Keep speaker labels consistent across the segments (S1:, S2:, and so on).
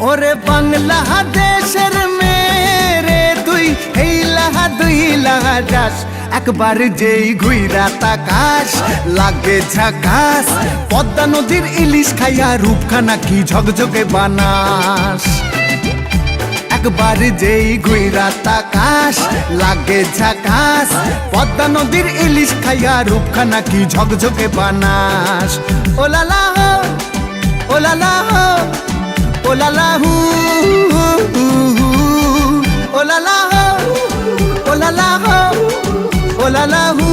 S1: ওরে বাংলাদেশের মেরে তুই হেইলা দুইলা যাস একবার যেই ঘুইরা তাকাস লাগে ঝাকাস পদ্মা নদীর ইলিশ খাইয়া রূপখানা কি ঝকঝকে বানাস একবার যেই ঘুইরা তাকাস লাগে ঝাকাস পদ্মা নদীর ইলিশ খাইয়া রূপখানা কি ঝকঝকে বানাস ওলালা হো ওলালা হো ওলালা হু ওলালা হো ওলালা হো ওলালা হু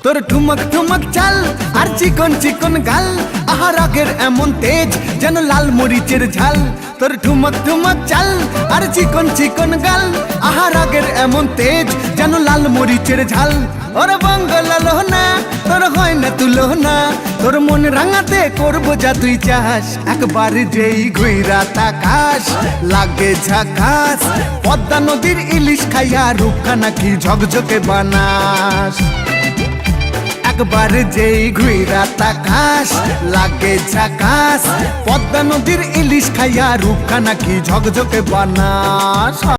S1: তোর ঠুমক ঠুমক চাল আর চিকন চিকন গাল আহা রাগের এমন তেজ যেন লাল মরিচের ঝাল তোর ঠুমক ঠুমক চাল আর চিকন চিকন গাল আহা রাগের এমন তেজ যেন লাল মরিচের ঝাল ওর বঙ্গলালো না তোর হয় না তুলো না তোর মন রাঙাতে করবো যা তুই চাস একবার যেই ঘুইরা তাকাস লাগে ঝাকাস পদ্মা নদীর ইলিশ খাইয়া রূপখানা কি ঝকঝকে বানাস একবার যেই ঘুইরা তাকাস লাগে ঝাকাস পদ্মা নদীর ইলিশ খাইয়া রূপখানা কি ঝকঝকে বানাস।